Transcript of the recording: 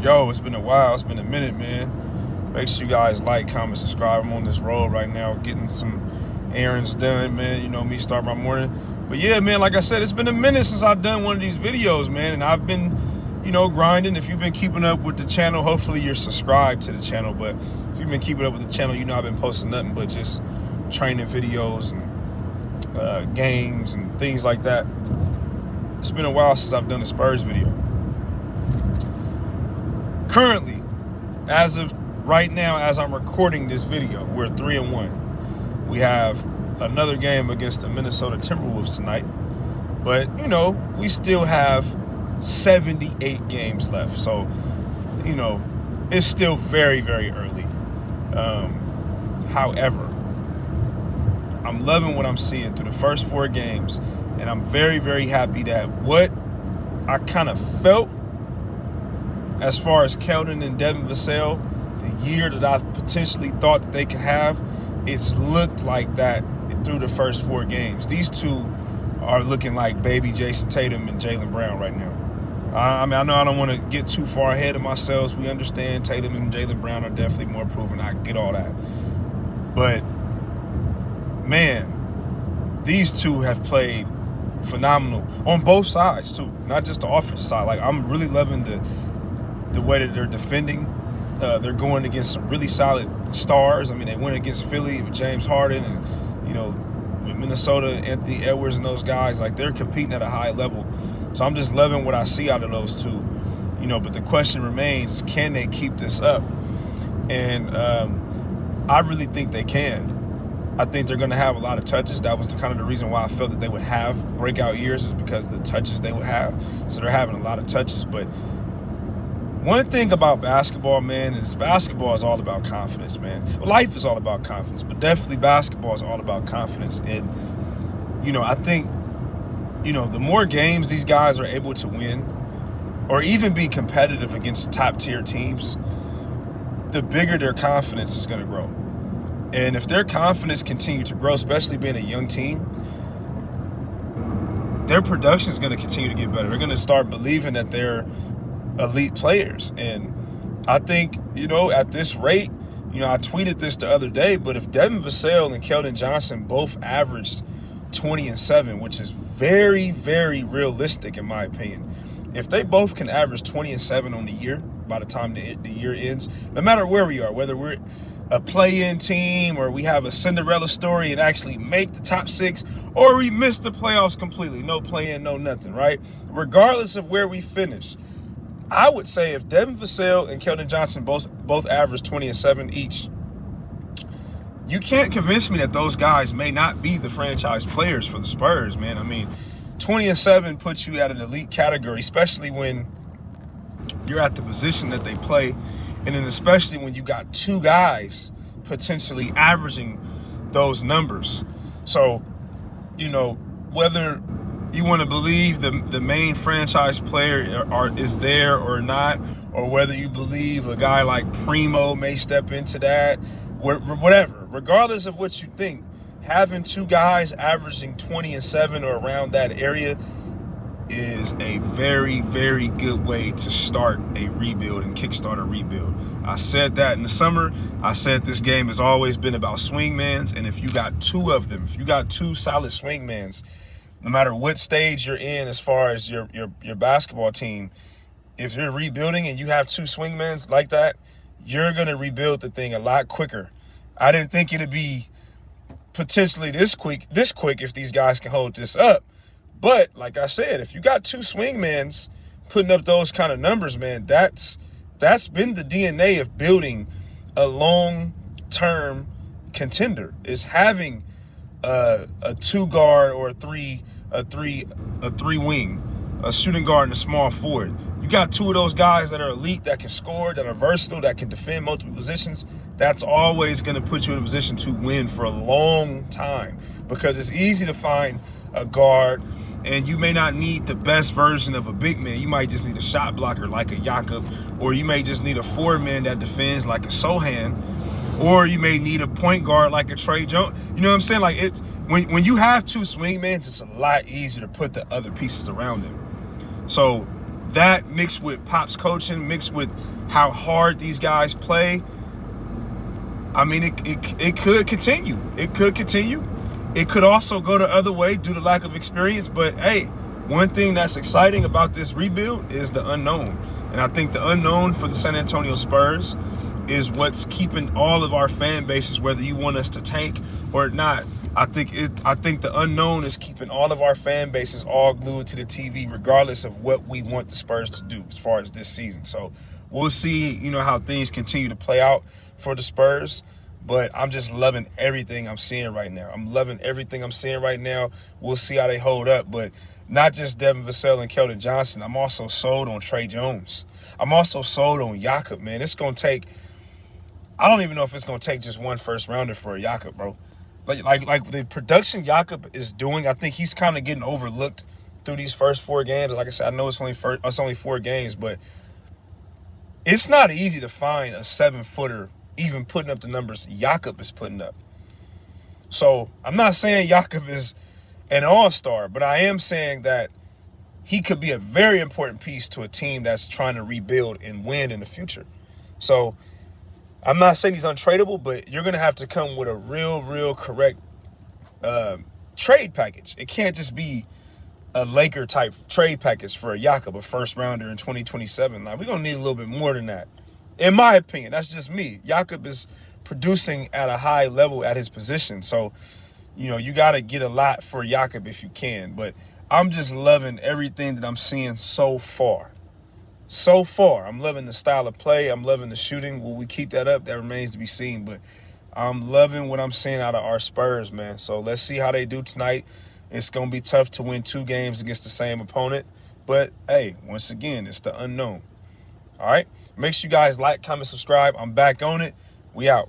Yo, it's been a while. It's been a minute, man. Make sure you guys like, comment, subscribe. I'm on this road right now, getting some errands done, man. You know me, start my morning. But yeah, man, like I said, it's been a minute since I've done one of these videos, man. And I've been, grinding. If you've been keeping up with the channel, hopefully you're subscribed to the channel. But if you've been keeping up with the channel, you know I've been posting nothing but just training videos and games and things like that. It's been a while since I've done a Spurs video. Currently, as of right now, as I'm recording this video, we're 3-1. We have another game against the Minnesota Timberwolves tonight. But, we still have 78 games left. So, it's still very, very early. However, I'm loving what I'm seeing through the first 4 games. And I'm very, very happy that what I kind of felt as far as Keldon and Devin Vassell, the year that I potentially thought that they could have, it's looked like that through the first 4 games. These two are looking like baby Jason Tatum and Jaylen Brown right now. I know I don't want to get too far ahead of myself. We understand Tatum and Jaylen Brown are definitely more proven. I get all that. But, man, these two have played phenomenal on both sides, too. Not just the offensive side. Like, I'm really loving the way that they're defending. They're going against some really solid stars. I mean, they went against Philly with James Harden and, with Minnesota, Anthony Edwards and those guys. Like, they're competing at a high level. So I'm just loving what I see out of those two. But the question remains, can they keep this up? And I really think they can. I think they're going to have a lot of touches. That was kind of the reason why I felt that they would have breakout years, is because of the touches they would have. So they're having a lot of touches. But one thing about basketball, man, is basketball is all about confidence, man. Life is all about confidence, but definitely basketball is all about confidence. And, I think, the more games these guys are able to win or even be competitive against top-tier teams, the bigger their confidence is going to grow. And if their confidence continues to grow, especially being a young team, their production is going to continue to get better. They're going to start believing that they're elite players. And I think, at this rate, I tweeted this the other day, but if Devin Vassell and Keldon Johnson both averaged 20 and 7, which is very, very realistic in my opinion, if they both can average 20 and 7 on the year by the time the year ends, no matter where we are, whether we're a play-in team or we have a Cinderella story and actually make the top 6, or we miss the playoffs completely, no play-in, no nothing, right? Regardless of where we finish, I would say if Devin Vassell and Keldon Johnson both average 20 and 7 each, you can't convince me that those guys may not be the franchise players for the Spurs, man. I mean, 20 and 7 puts you at an elite category, especially when you're at the position that they play, and then especially when you got 2 guys potentially averaging those numbers. So, whether you want to believe the main franchise player is there or not, or whether you believe a guy like Primo may step into that, whatever. Regardless of what you think, having 2 guys averaging 20 and 7 or around that area is a very, very good way to start a rebuild and kickstart a rebuild. I said that in the summer. I said this game has always been about swingmans, and if you got 2 of them, if you got 2 solid swingmans, no matter what stage you're in as far as your basketball team, if you're rebuilding and you have 2 swingmans like that, you're going to rebuild the thing a lot quicker. I didn't think it'd be potentially this quick if these guys can hold this up. But like I said, if you got 2 swingmans putting up those kind of numbers, man, that's been the DNA of building a long-term contender, is having a 2 guard or a three wing, a shooting guard and a small forward. You got 2 of those guys that are elite, that can score, that are versatile, that can defend multiple positions. That's always going to put you in a position to win for a long time, because it's easy to find a guard, and you may not need the best version of a big man. You might just need a shot blocker like a Jakob, or you may just need a 4-man that defends like a Sohan, or you may need a point guard like a Trey Jones. You know what I'm saying? Like, it's when you have 2 swingmen, it's a lot easier to put the other pieces around them. So that mixed with Pop's coaching, mixed with how hard these guys play, I mean, it could continue. It could continue. It could also go the other way due to lack of experience. But, hey, one thing that's exciting about this rebuild is the unknown. And I think the unknown for the San Antonio Spurs is what's keeping all of our fan bases, whether you want us to tank or not. I think the unknown is keeping all of our fan bases all glued to the TV, regardless of what we want the Spurs to do as far as this season. So we'll see, how things continue to play out for the Spurs. But I'm just loving everything I'm seeing right now. We'll see how they hold up. But not just Devin Vassell and Keldon Johnson. I'm also sold on Trey Jones. I'm also sold on Jakob, man. It's going to take – I don't even know if it's going to take just one first-rounder for a Jakob, bro. Like the production Jakob is doing, I think he's kind of getting overlooked through these first 4 games. Like I said, I know it's only 4 games, but it's not easy to find a 7-footer even putting up the numbers Jakob is putting up. So I'm not saying Jakob is an all-star, but I am saying that he could be a very important piece to a team that's trying to rebuild and win in the future. So I'm not saying he's untradeable, but you're going to have to come with a real correct trade package. It can't just be a Laker-type trade package for a Jakob, a first-rounder in 2027. Like, we're going to need a little bit more than that. In my opinion, that's just me. Jakob is producing at a high level at his position. So, you got to get a lot for Jakob if you can. But I'm just loving everything that I'm seeing so far. I'm loving the style of play. I'm loving the shooting. Will we keep that up? That remains to be seen. But I'm loving what I'm seeing out of our Spurs, man. So let's see how they do tonight. It's going to be tough to win 2 games against the same opponent. But, hey, once again, it's the unknown. All right? Make sure you guys like, comment, subscribe. I'm back on it. We out.